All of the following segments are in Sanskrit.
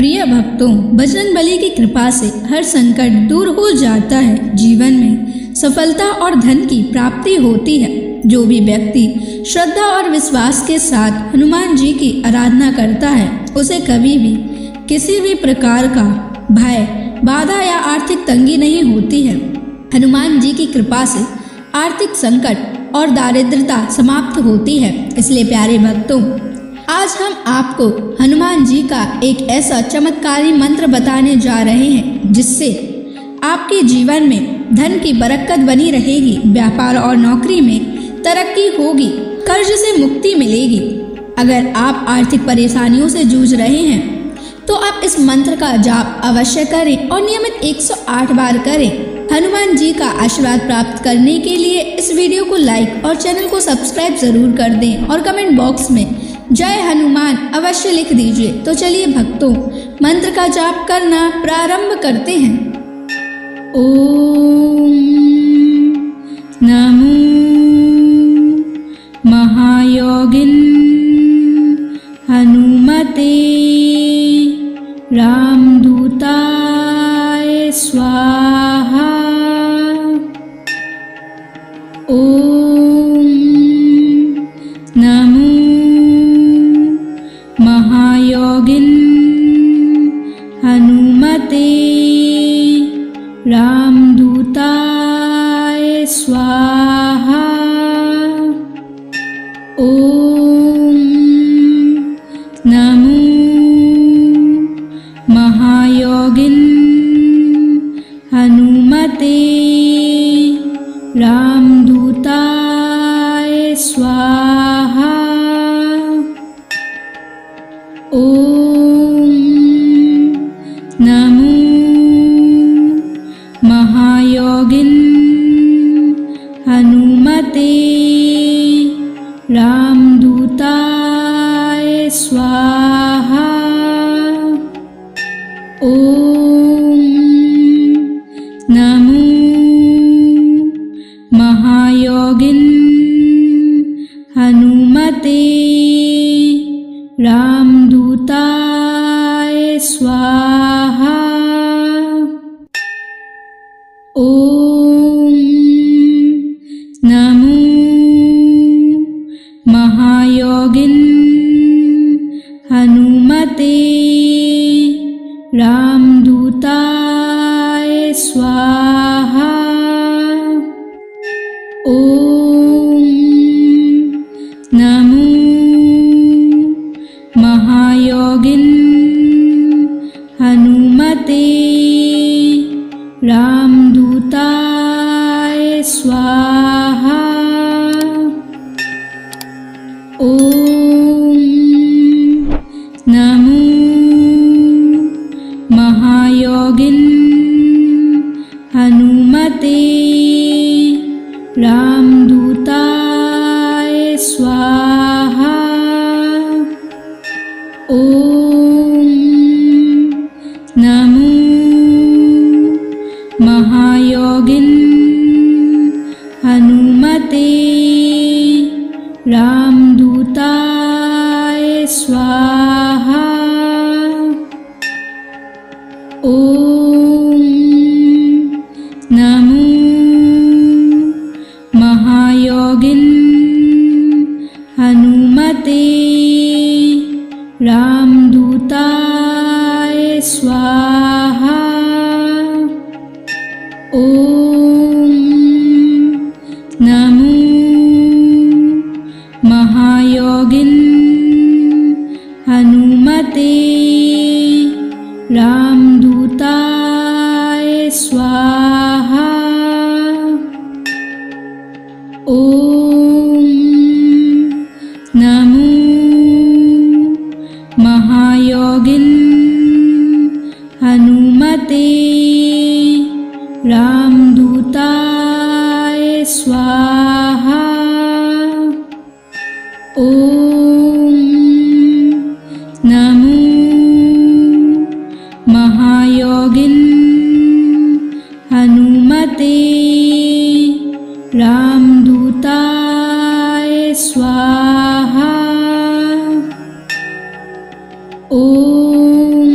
प्रिय भक्तों, बजरंगबली की कृपा से हर संकट दूर हो जाता है। जीवन में सफलता और धन की प्राप्ति होती है। जो भी व्यक्ति श्रद्धा और विश्वास के साथ हनुमान जी की आराधना करता है, उसे कभी भी किसी भी प्रकार का भय, बाधा या आर्थिक तंगी नहीं होती है। हनुमान जी की कृपा से आर्थिक संकट और दारिद्रता समाप्त होती है। इसलिए प्यारे भक्तों, आज हम आपको हनुमान जी का एक ऐसा चमत्कारी मंत्र बताने जा रहे हैं जिससे आपके जीवन में धन की बरकत बनी रहेगी, व्यापार और नौकरी में तरक्की होगी, कर्ज से मुक्ति मिलेगी। अगर आप आर्थिक परेशानियों से जूझ रहे हैं तो आप इस मंत्र का जाप अवश्य करें और नियमित 108 बार करें। हनुमान जी का आशीर्वाद प्राप्त करने के लिए इस वीडियो को लाइक और चैनल को सब्सक्राइब जरूर कर दें और कमेंट बॉक्स में जय हनुमान अवश्य लिख दीजिए। तो चलिए भक्तों, मंत्र का जाप करना प्रारंभ करते हैं। ओम नमो महायोगिन हनुमते रामदूताय स्वाहा। ओम नमो महायोगिन हनुमते रामदूताय स्वाहा। ओम नमो महायोगिन हनुमते रामदूताय स्वाहा। ओम नमो महायोगिन हनुमते रामदूताय स्वाहा। ओम नमो महायोगिन हनुमते रामदूताय स्वाहा। ओम नमो महायोगिन हनुमते रामदूताय स्वाहा। ओम नमो महायोगिन हनुमते रामदूताय स्वाहा। ओम नमो महायोगिन हनुमते रामदूताय स्वाहा। ओम नमो महायोगिन हनुमते रामदूताय स्वाहा। ओम नमो महायोगिन हनुमते रामदूताय स्वाहा। ओम नमो महायोगिन हनुमते रामदूताय स्वाहा। ओम नमो महायोगिन हनुमते रामदूताय स्वाहा। ओम नमो महायोगिन हनुमते रामदूताय स्वाहा। ओम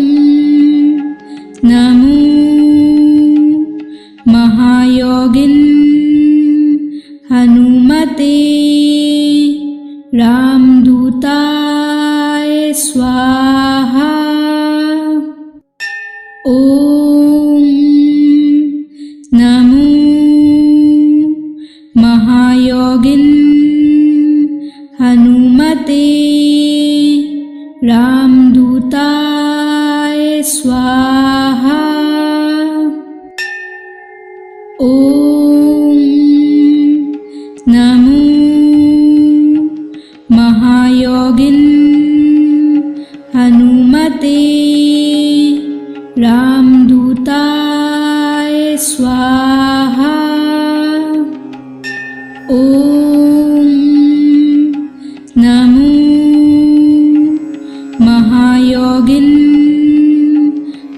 रामदूताय स्वाहा। ओम नमो महायोगिन हनुमते रामदूताय स्वाहा। ओम नमो महायोगिन हनुमते रामदूताय स्वाहा। ओम नमो महायोगिन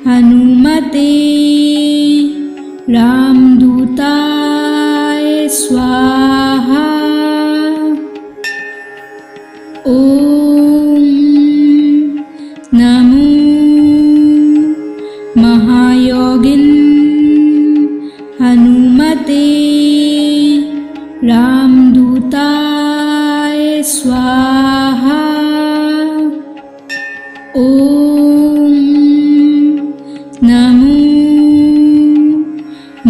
हनुमते रामदूताय स्वाहा। ओम नमो महायोगिन हनुमते रामदूताय स्वाहा। ओम नमो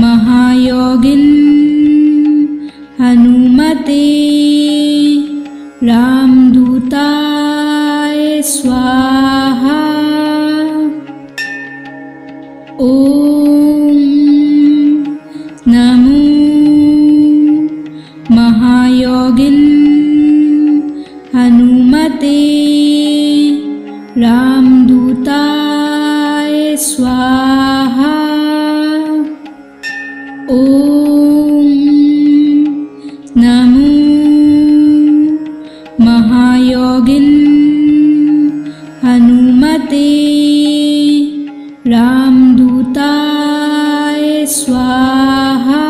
महायोगिन हनुमते रामदूताय स्वाहा। ओम नमो महायोगिन हनुमते रामदूताय स्वाहा। ओम नमो महायोगिन हनुमते रामदूताय स्वाहा।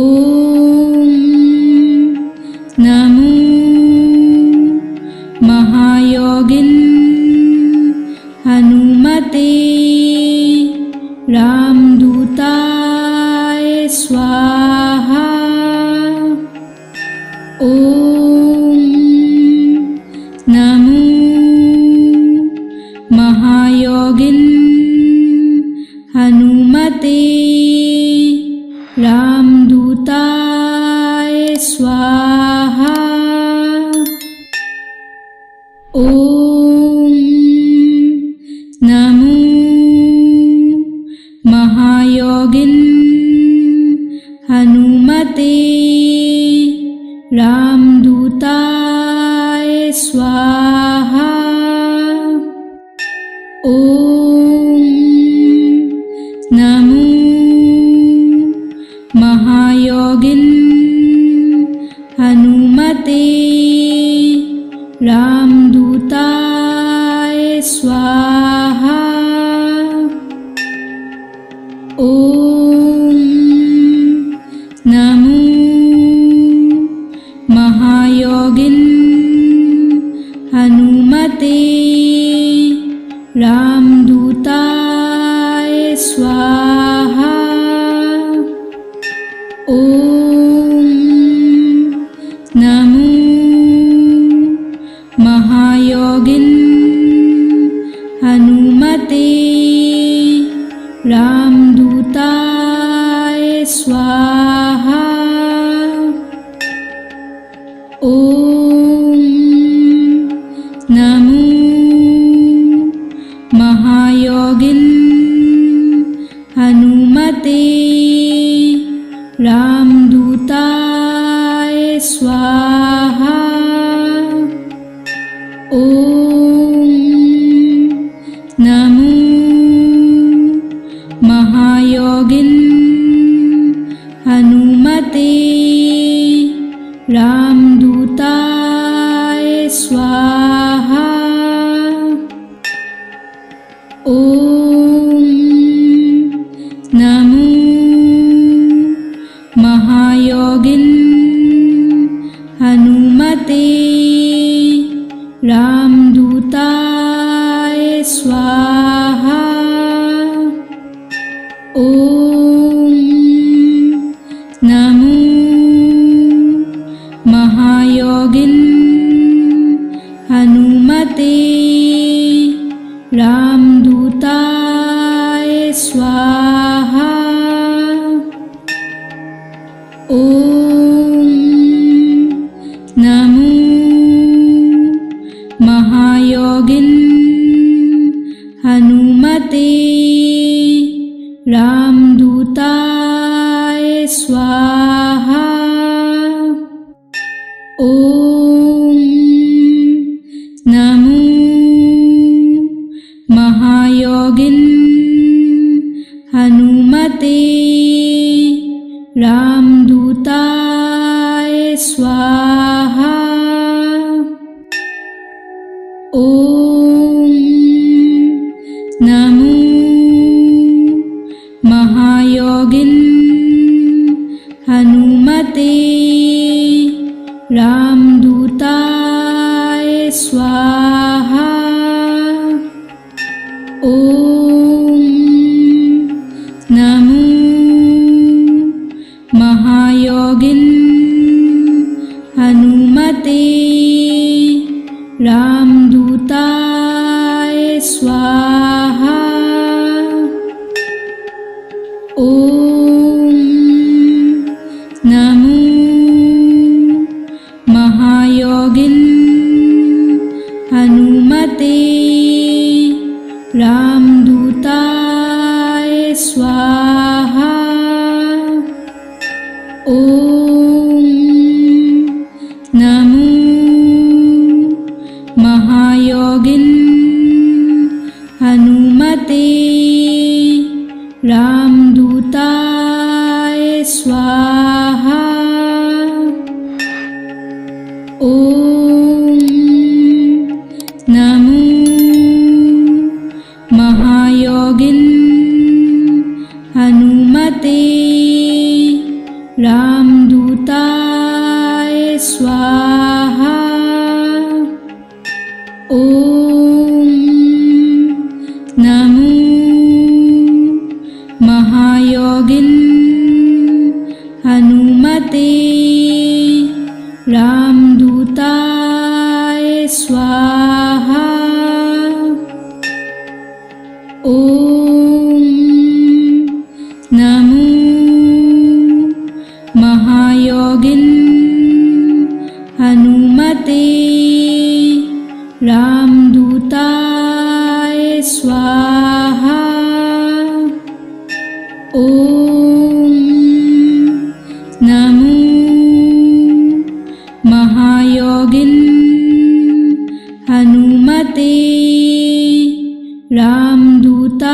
ओम नमो महायोगिन हनुमते रामदूताय स्वाहा। ओम नमो महायोगिन हनुमते रामदूताय स्वाहा। ओम नमो महायोगिन हनुमते रामदूताय स्वाहा। ओम नमो महायोगिन हनुमते रामदूताय स्वाहा। ओम नमो महायोगिन हनुमते रामदूताय स्वाहा। ओम नमो महायोगिन हनुमते रामदूताय स्वाहा। ओम नमो महायोगिन हनुमते रामदूताय स्वाहा। ओम नमो महायोगिन हनुमते रामदूताय स्वाहा। ओम नमो महायोगिन हनुमते रामदूताय स्वाहा। ओम नमो हनुमते रामदूताय स्वाहा। ओम नमो महायोगिन हनुमते रामदूताय स्वाहा। ओम नमो महायोगिन हनुमते रामदूताय स्वाहा। ओम नमो महायोगिन हनुमते रामदूताय स्वाहा। ओम नमो महायोगिन हनुमते रामदूताय स्वाहा। ओम नमो महायोगिन हनुमते रामदूताय स्वाहा। ओम नमो महायोगिन हनुमते रामदूताय स्वाहा। ओम नमो महायोगिन हनुमते रामदूताय स्वाहा। ओम नमो महायोगिन हनुमते रामदूताय स्वाहा। ओम नमो महायोगिन हनुमते रामदूताय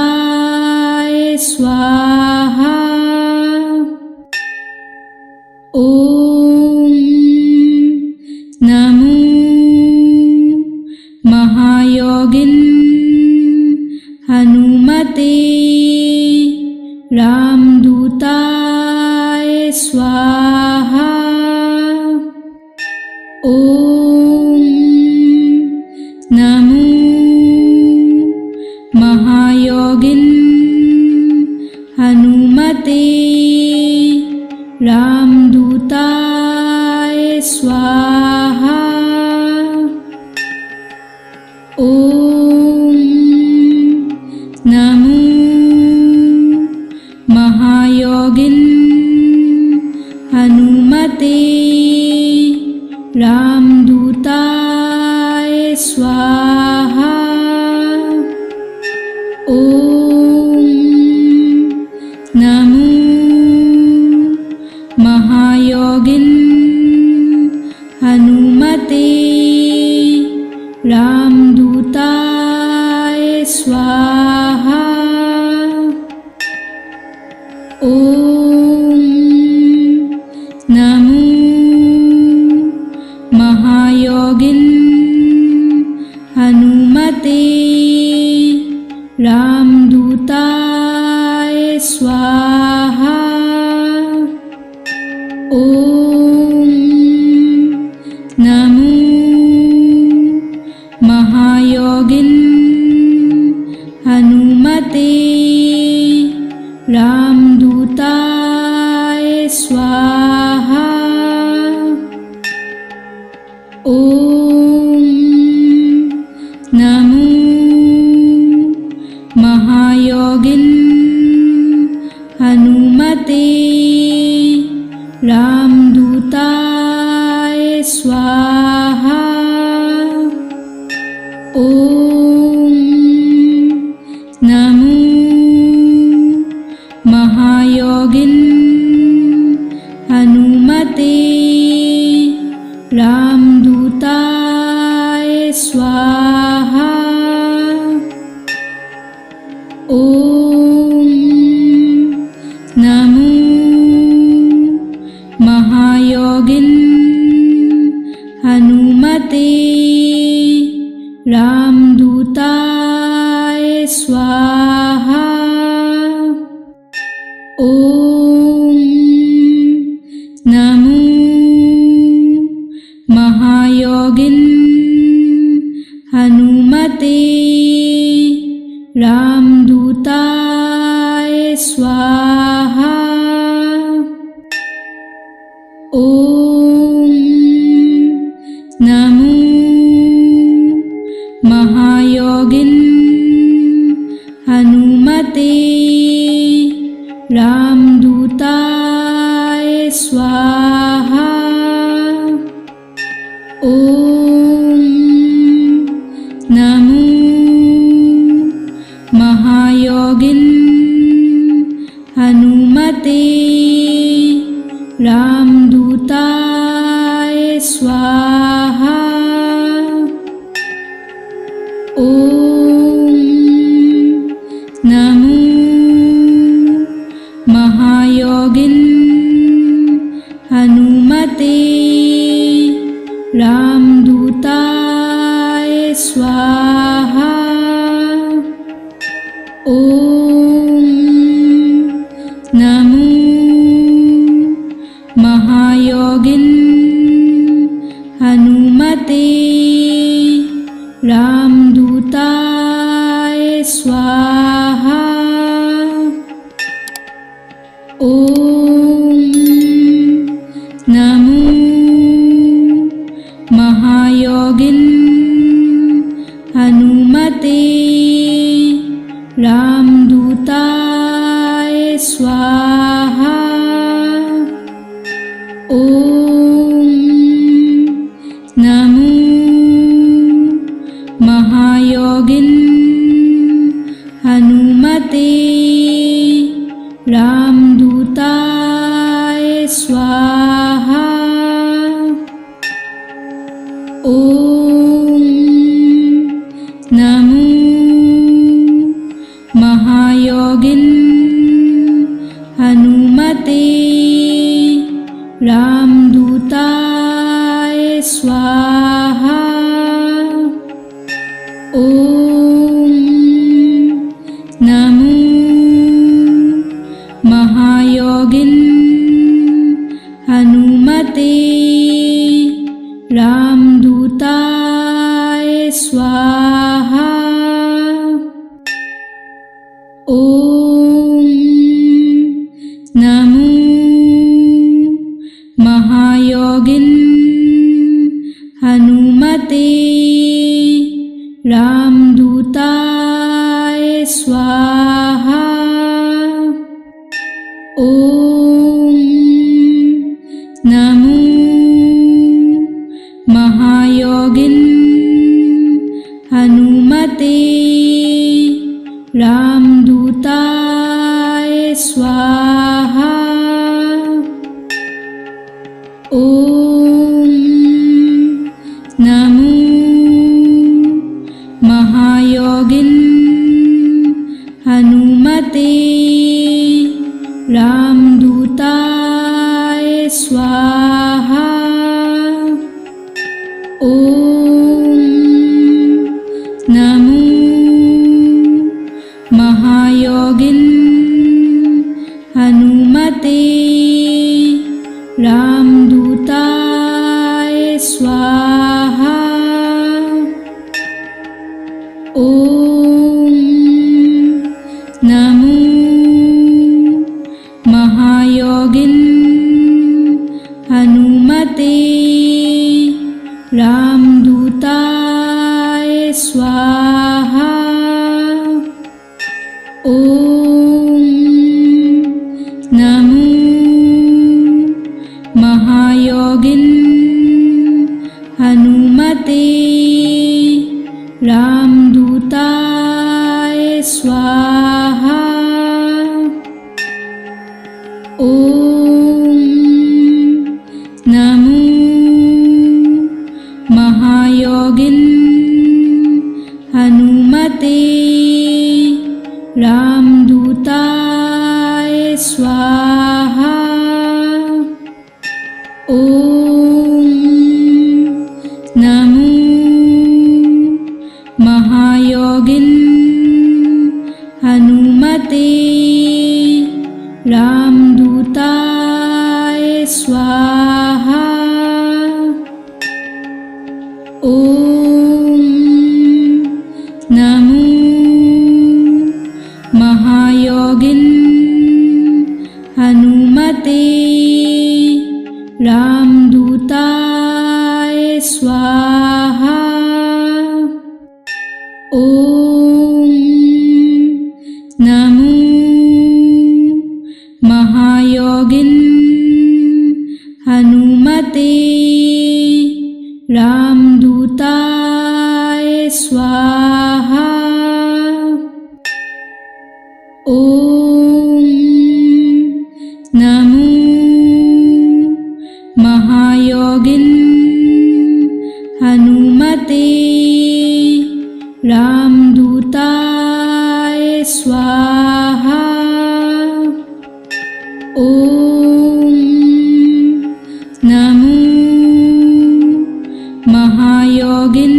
स्वाहा। ओम नमो महायोगिन हनुमते रामदूताय स्वाहा। ओम नमो महायोगिन हनुमते रामदूताय स्वाहा। ओम नमो महायोगिन हनुमते रामदूताय स्वाहा। ओम नमो महायोगिन हनुमते रामदूताय स्वाहा। ओम नमो महायोगिन हनुमते रामदूताय स्वाहा। ओम नमो रामदूताय स्वाहा। ओम नमो महायोगिन हनुमते रामदूताय स्वाहा। ओम नमो महायोगिन हनुमते रामदूताय स्वाहा। ओम नमो महायोगिन हनुमते रामदूताय स्वाहा। ओम नमो महायोगिन हनुमते रामदूताय स्वाहा। ओम नमो महायोगिन हनुमते रामदूताय स्वाहा। ओम नमो महायोगिन हनुमते रामदूताय स्वाहा। ओम नमो महायोगिन हनुमते रामदूताय स्वाहा। ओम नमो महायोगिन हनुमते रामदूताय स्वाहा। ओम नमो महायोगिन हनुमते रामदूताय स्वाहा। ओम नमो महायोगिन हनुमते रामदूताय स्वाहा। ओम नमो महायोगिन हनुमते रामदूताय स्वाहा। ओम नमो महायोगिन हनुमते रामदूताय स्वाहा। ओम नमो महायोगिन हनुमते रामदूताय स्वाहा। ओम नमो महायोगिन हनुमते रामदूताय स्वाहा। ओम नमो महायोगिन हनुमते रामदूताय स्वाहा। ओम नमो महायोगिन हनुमते रामदूताय स्वाहा। ओम नमो महायोगिन हनुमते रामदूताय स्वाहा। ओम नमो महायोगिन हनुमते रामदूताय स्वाहा। ओम नमो महायोगिन हनुमते रामदूताय स्वाहा। ओम नमो महायोगिन हनुमते रामदूताय स्वाहा। ओम नमो महायोगिन हनुमते रामदूताय स्वाहा। ओम नमो महायोगिन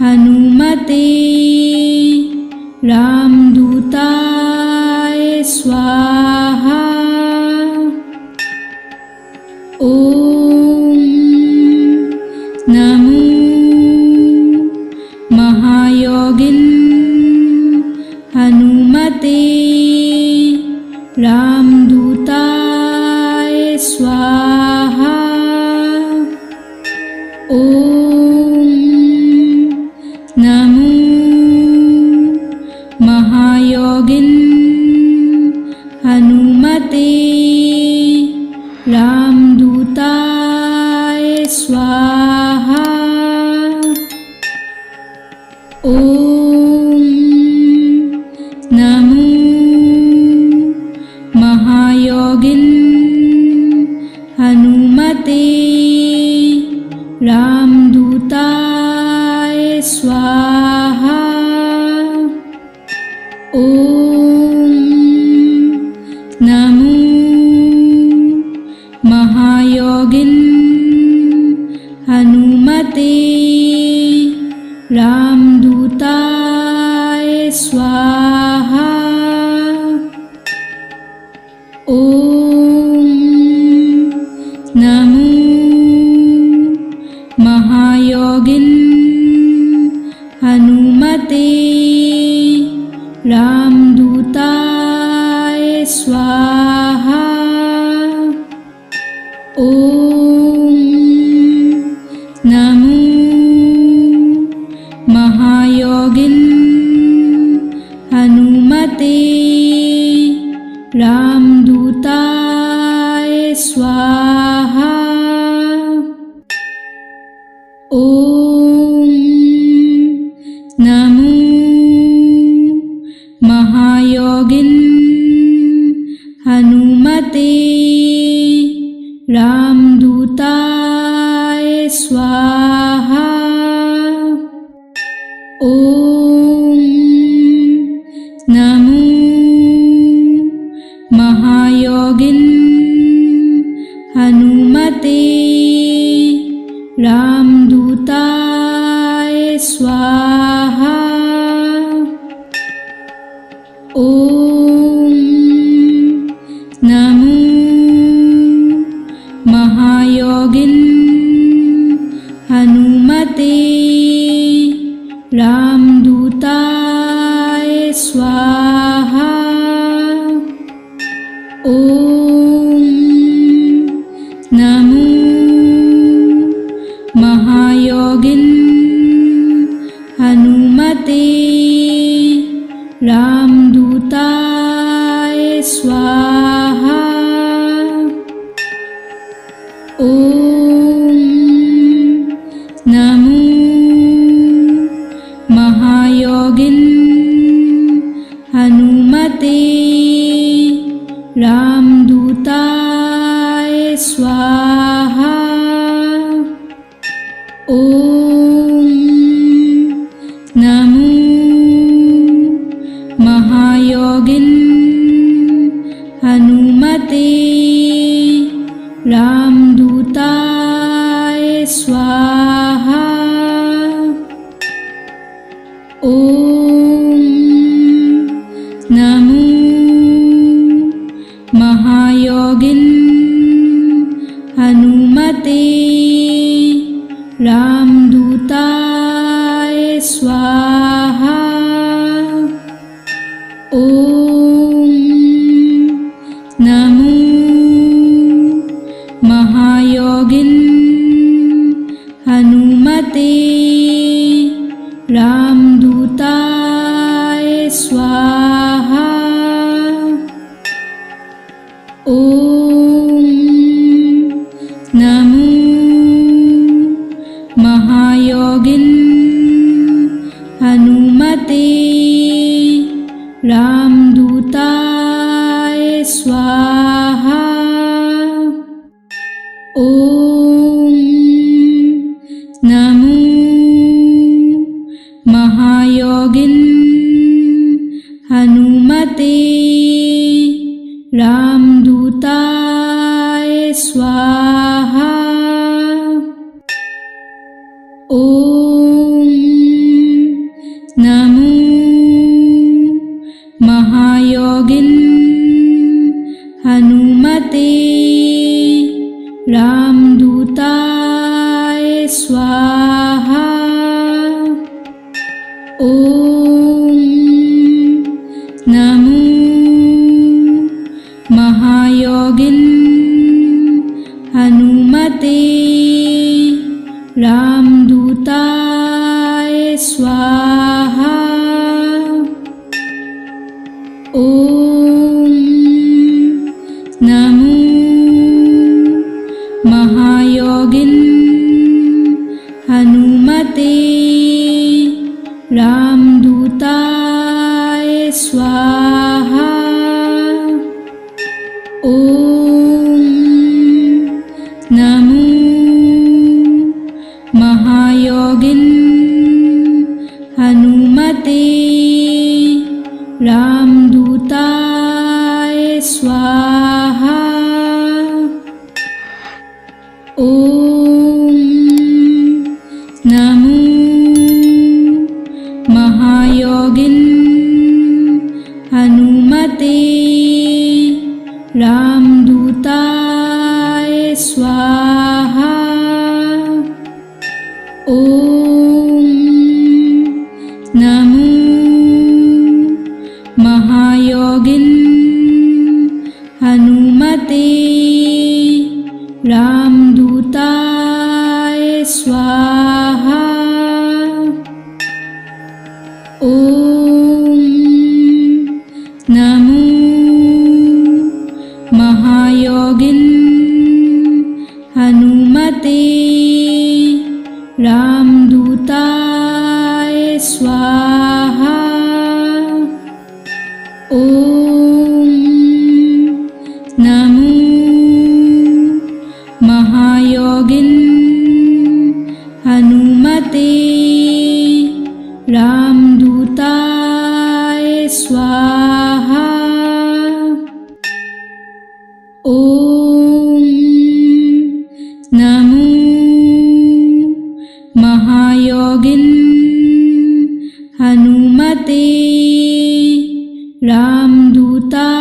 हनुमते रामदूताय स्वाहा। ओम नमो महायोगिन हनुमते रामदूताय स्वाहा। ओम नमो महायोगिन हनुमते रामदूताय स्वाहा। ओम नमो महायोगिन हनुमते रामदूताय स्वाहा। ओम नमो महायोगिन हनुमते रामदूताय स्वाहा। ओम नमो महायोगिन हनुमते रामदूताय स्वाहा। ओम नमो महायोगिन हनुमते रामदूताय स्वाहा। ओम नमो महायोगिन हनुमते रामदूताय स्वाहा। ओम नमो महायोगिन हनुमते रामदूताय स्वाहा। ओम नमो महायोगिन हनुमते रामदूताय स्वाहा। ओम नमो महायोगिन हनुमते रामदूताय स्वाहा। ओम नमो महायोगिन हनुमते रामदूताय स्वाहा। ॐ नमो महायोगिन हनुमते रामदूताय स्वाहा। ॐ नमो महायोगिन हनुमते रामदूताय स्वाहा। ॐ नमो महायोगिन हनुमते रामदूताय स्वाहा। ॐ नमो महायोगिन हनुमते रामदूताय स्वाहा। ॐ नमो महायोगिन हनुमते रामदूताय स्वाहा। ॐ नमो महायोगिन हनुमते रामदूताय स्वाहा। ॐ नमो महायोगिन हनुमते रामदूताय स्वाहा। ॐ नमो महायोगिन हनुमते रामदूताय स्वाहा। ॐ नमो महायोगिन हनुमते रामदूताय स्वाहा। ॐ नमो महायोगिन हनुमते रामदूताय स्वाहा। ॐ नमो महायोगिन हनुमते रामदूताय स्वाहा। ॐ नमो महायोगिन हनुमते रामदूताय स्वाहा। ॐ नमो महायोगिन हनुमते रामदूताय स्वाहा। ॐ नमो महायोगिन हनुमते रामदूताय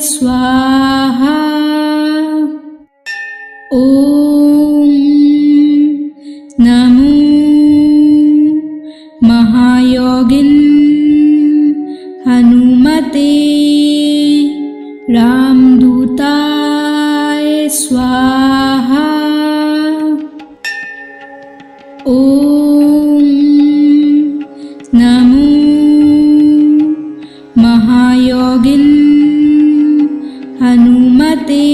स्वाहा। ॐ नमो महायोगिन हनुमते रामदूताय स्वाहा। ॐ नमो महायोगिन हनुमते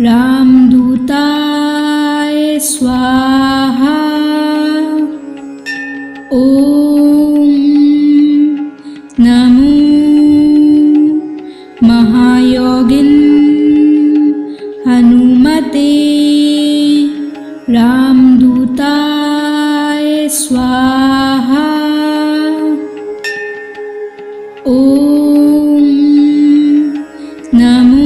रामदूताय स्वाहा। ॐ नमो महायोगिन हनुमते रामदूताय स्वाहा। ओम नमो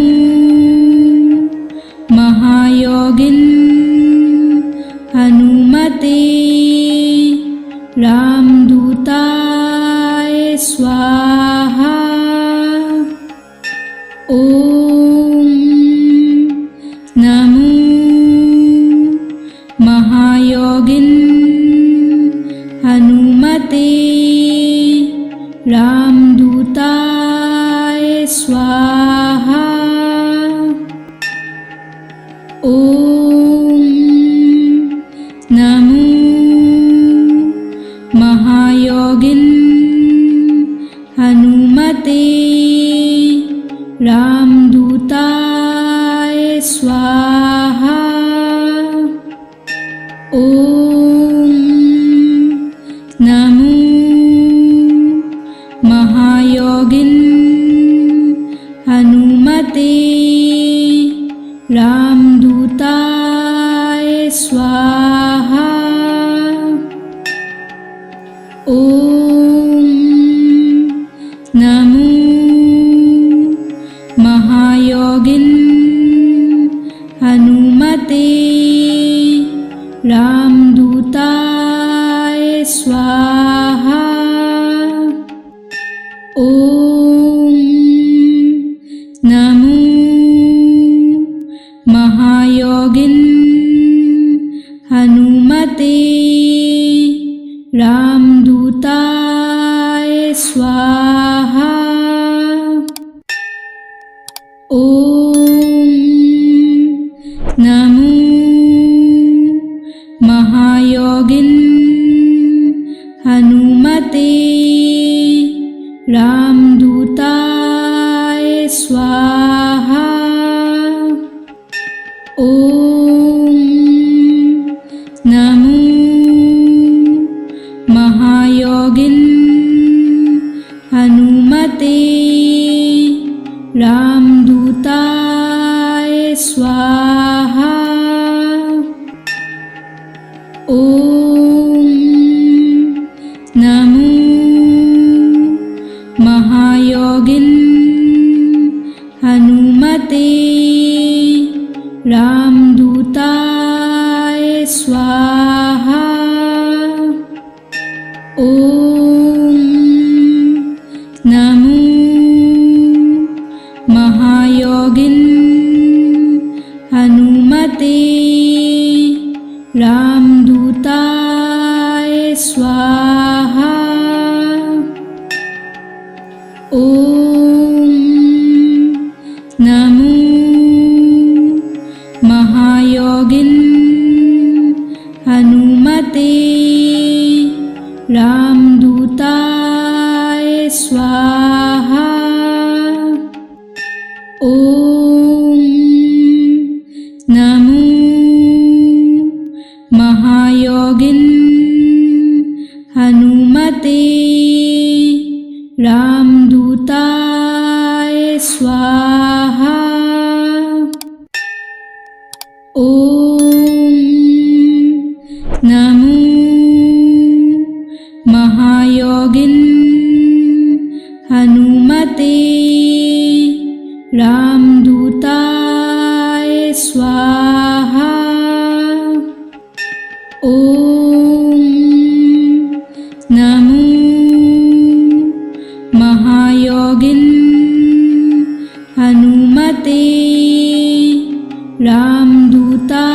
महायोगिन हनुमते रामदूताय स्वाहा। ओम नमो महायोगिन हनुमते रामदूताय स्वाहा। ओम नमो महायोगिन हनुमते रामदूताय स्वाहा। ओम नमो महायोगिन हनुमते रामदूताय स्वाहा। ओम नमो महायोगिन हनुमते रामदूताय स्वाहा। ओम नमो महायोगिन हनुमते रामदूताय स्वाहा। ओम नमो महायोगिन हनुमते रामदूताय स्वाहा। ओम नमो महायोगिन हनुमते रामदूताय स्वाहा। ओम नमो महायोगिन हनुमते रामदूताय स्वाहा। ओम नमो महायोगिन हनुमते रामदूताय स्वाहा। ओम नमो महायोगिन हनुमते रामदूताय स्वाहा। ओम नमो महायोगिन हनुमते रामदूताय स्वाहा। ओम नमो महायोगिन हनुमते रामदूताय स्वाहा। ओम नमो महायोगिन हनुमते रामदूताय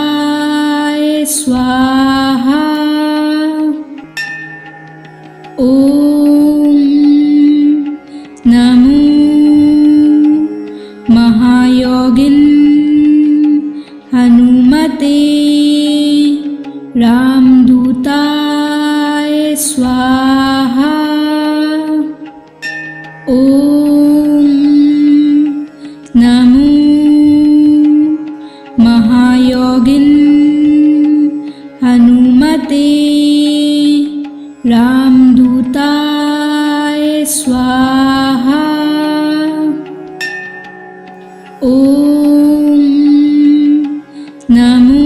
स्वाहा। ओम नमो महायोगिन हनुमते रामदूताय स्वाहा। ओम नमो महायोगिन हनुमते रामदूताय स्वाहा। ओम नमो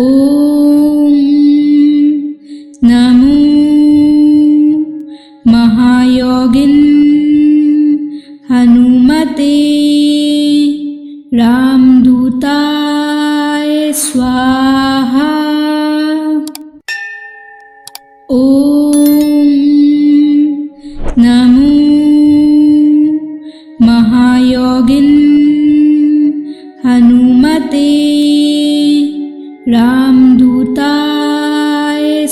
ॐ नमो महायोगिन् हनुमते रामदूताय स्वाहा। ॐ नमो महायोगिन् हनुमते रामदूताय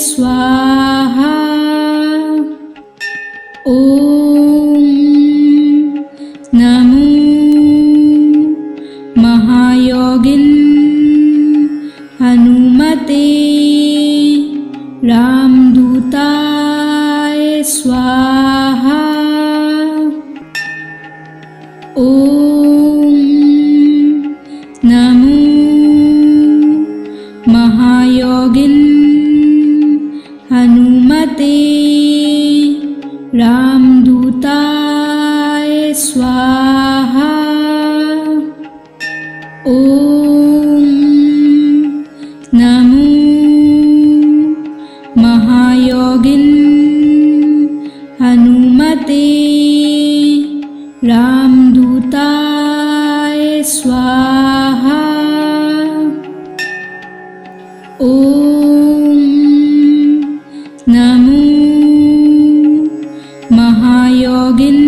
स्वाहा। ॐ नमो महायोगिन् हनुमते रामदूताय स्वाहा। ॐ नमो महायोगिन् हनुमते रामदूताय स्वाहा। ॐ नमो महायोगिन् हनुमते रामदूताय स्वाहा। ॐ नमो महायोगिन्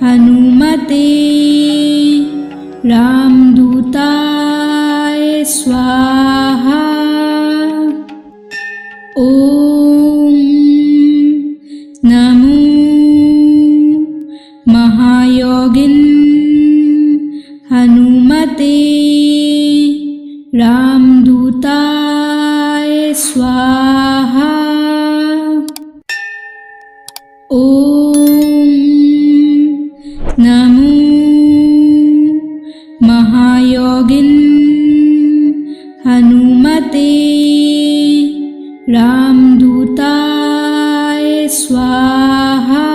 हनुमते रामदूताय स्वाहा। ॐ नमो महायोगिन् हनुमते रामदूताय स्वाहा। ॐ नमो महायोगिन् हनुमते रामदूताय स्वाहा।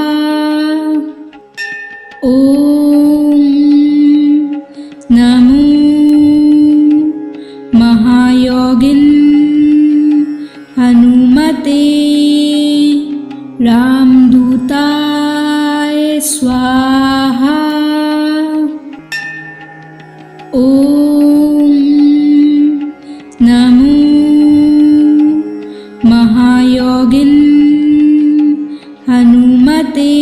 ॐ नमो महायोगिन् हनुमते रामदूताय स्वाहा। ॐ नमो महायोगिन् हनुमते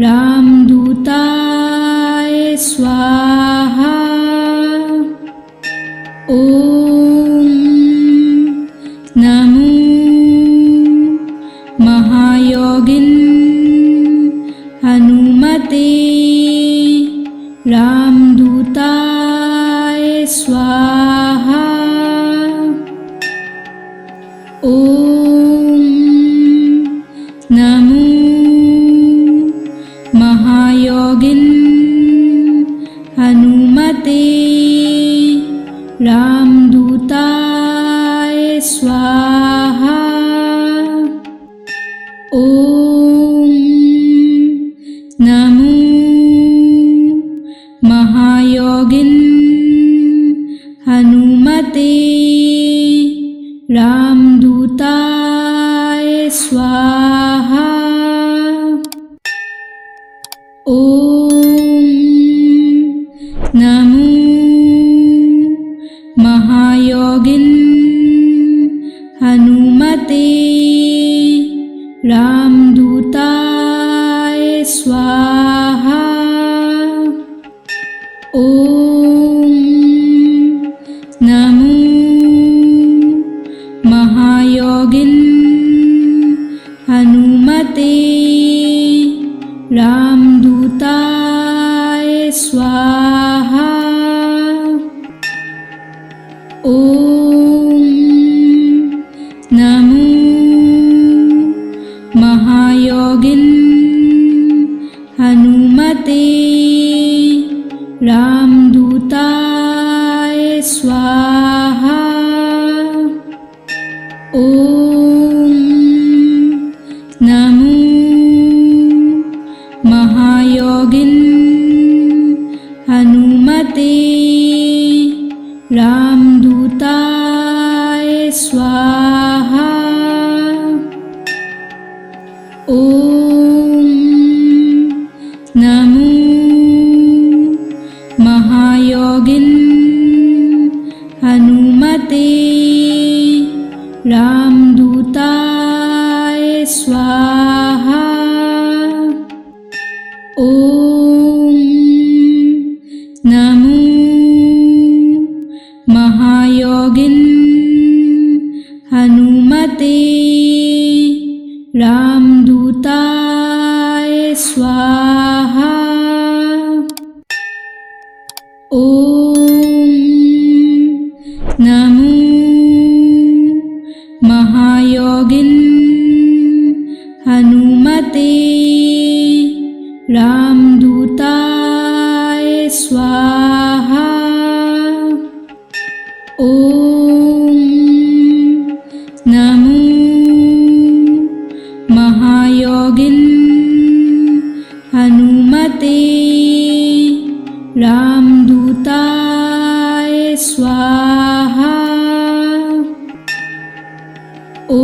रामदूताय स्वाहा। ॐ नमो महायोगिन् हनुमते रामदूताय स्वाहा। ॐ नमो महायोगिन् हनुमते रामदूताय स्वाहा। ॐ नमो महायोगिन् हनुमते रामदूताय स्वाहा। ॐ नमो महायोगिन् हनुमते रामदूताय स्वाहा। ॐ नमो महायोगिन् हनुमते रामदूताय स्वाहा। ॐ नमो महायोगिन् हनुमते रामदूताय स्वाहा। ॐ नमो महायोगिन् हनुमते राम रामदूताय स्वाहा। ॐ नमो महायोगिन हनुमते रामदूताय स्वाहा। ॐ नमो महायोगिन हनुमते रामदूताय स्वाहा। ॐ नमो महायोगिन हनुमते रामदूताय स्वाहा। ॐ नमो महायोगिन हनुमते रामदूताय स्वाहा। ॐ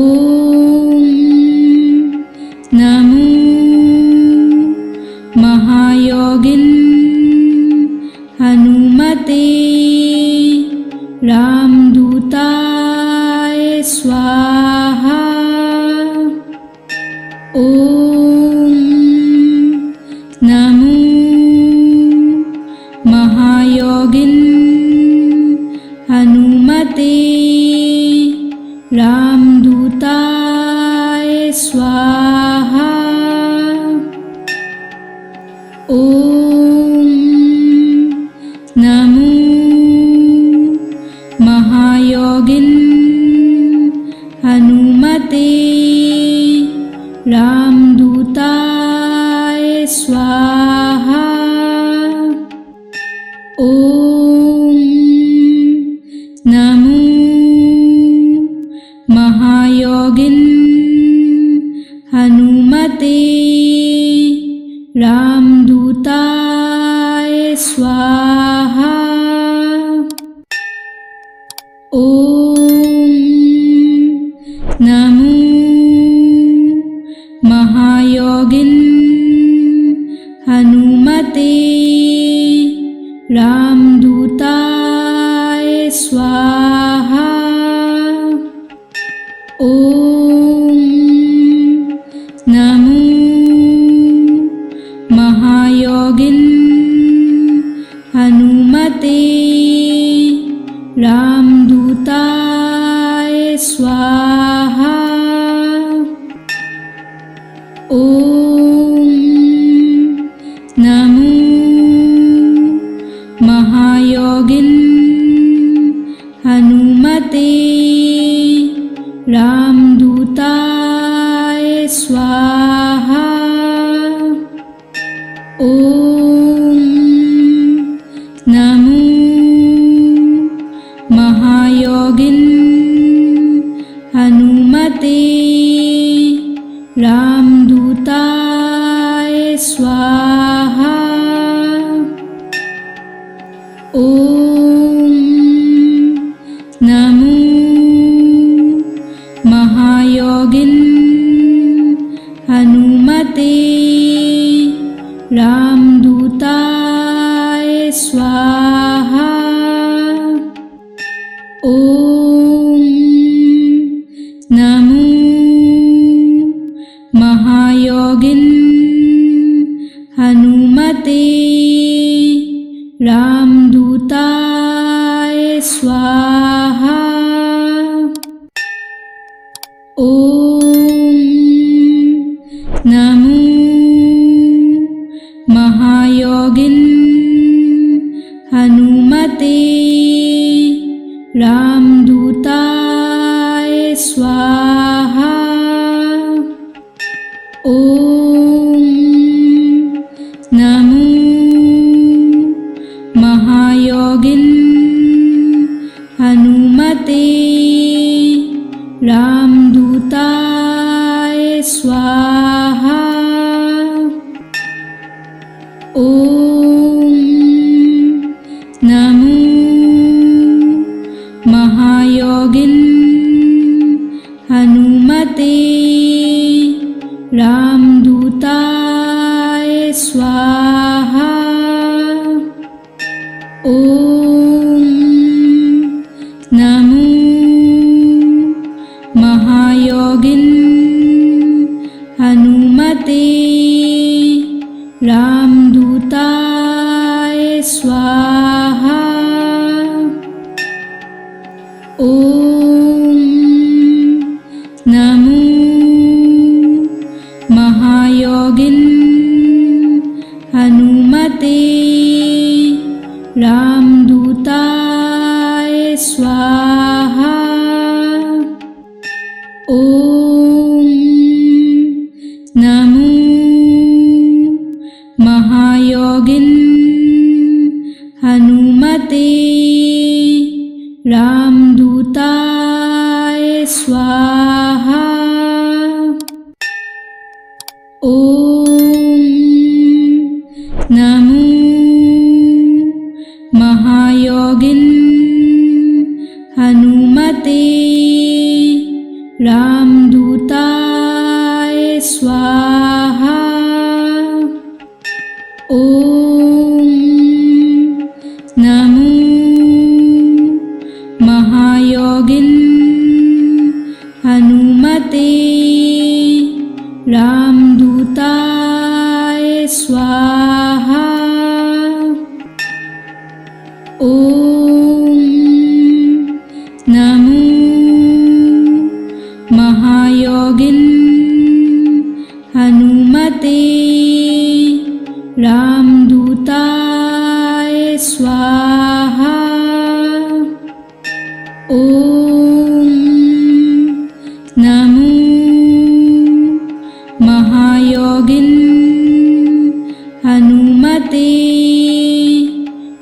नमो महायोगिन हनुमते रामदूताय स्वाहा। ॐ नमो महायोगिन हनुमते रामदूताय स्वाहा। ॐ नमो महायोगिन हनुमते रामदूताय स्वाहा। ॐ नमो महायोगिन हनुमते रामदूताय स्वाहा। ॐ नमो महायोगिन हनुमते रामदूताय स्वाहा। ॐ नमो महायोगिन हनुमते रामदूताय स्वाहा। ॐ नमो महायोगिन हनुमते रामदूताय स्वाहा। ॐ नमो महायोगिन हनुमते रामदूताय स्वाहा। ॐ नमो महायोगिन हनुमते रामदूताय स्वाहा। ॐ नमो महायोगिन हनुमते रामदूताय स्वाहा। ॐ नमो महायोगिन हनुमते रामदूताय स्वाहा। ॐ नमो महायोगिन हनुमते रामदूताय स्वाहा। ॐ नमो महायोगिन हनुमते रामदूताय स्वाहा। ओम नमो महायोगिन हनुमते रामदूताय स्वाहा। ओम नमो महायोगिन हनुमते रामदूताय स्वाहा। ओम नमो महायोगिन हनुमते रामदूताय स्वाहा। ओम नमो महायोगिन हनुमते रामदूताय स्वाहा। ओम नमो महायोगिन हनुमते रामदूताय स्वाहा। ओम नमो महायोगिन हनुमते रामदूताय स्वाहा। ओम नमो महायोगिन हनुमते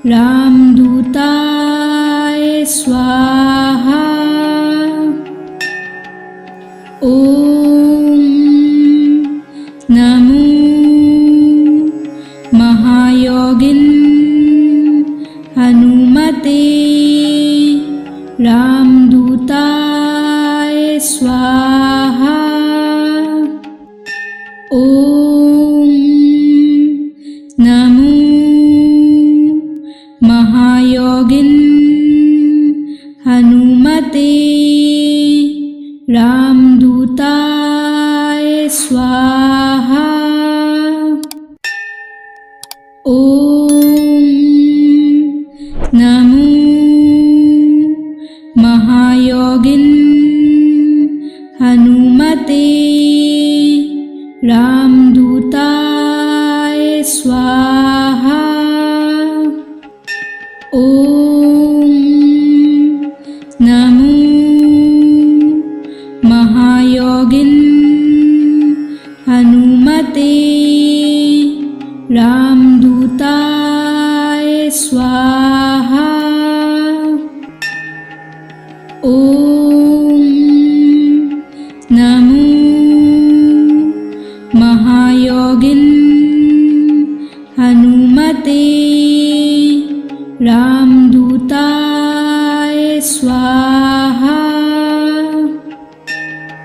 रामदूताय स्वाहा। ओम नमो महायोगिन हनुमते रामदूताय स्वाहा। ओम नमो महायोगिन हनुमते रामदूताय स्वाहा। ओम नमो महायोगिन हनुमते रामदूताय स्वाहा। ओम नमो महायोगिन हनुमते रामदूताय स्वाहा। ओम नमो महायोगिन हनुमते रामदूताय स्वाहा।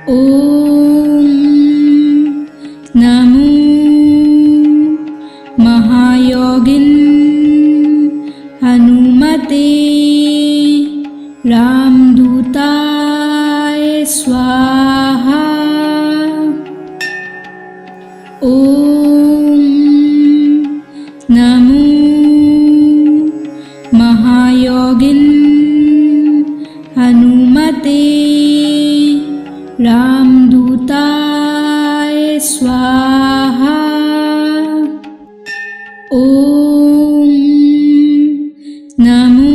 ओम नमो महायोगिन हनुमते रामदूताय स्वाहा। ओम नमो महायोगिन हनुमते रामदूताय स्वाहा। ओम नमो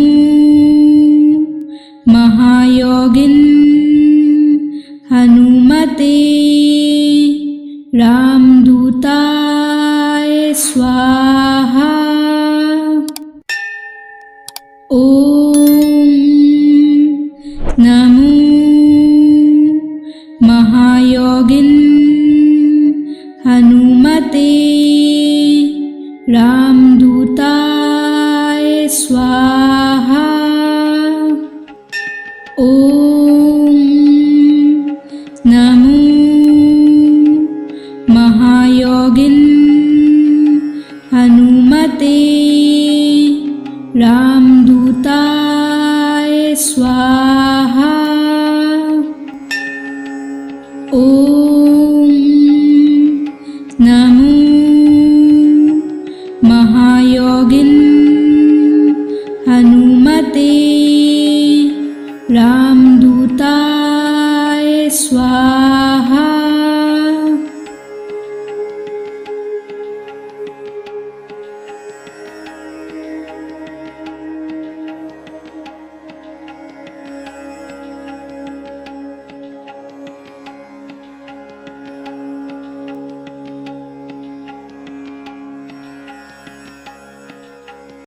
महायोगिन हनुमते रामदूताय स्वाहा। ओम नमो महायोगिन हनुमते रामदूताय स्वाहा। ॐ नमो महायोगिन् हनुमते रामदूताय स्वाहा। ॐ नमो महायोगिन् हनुमते रामदूताय स्वाहा।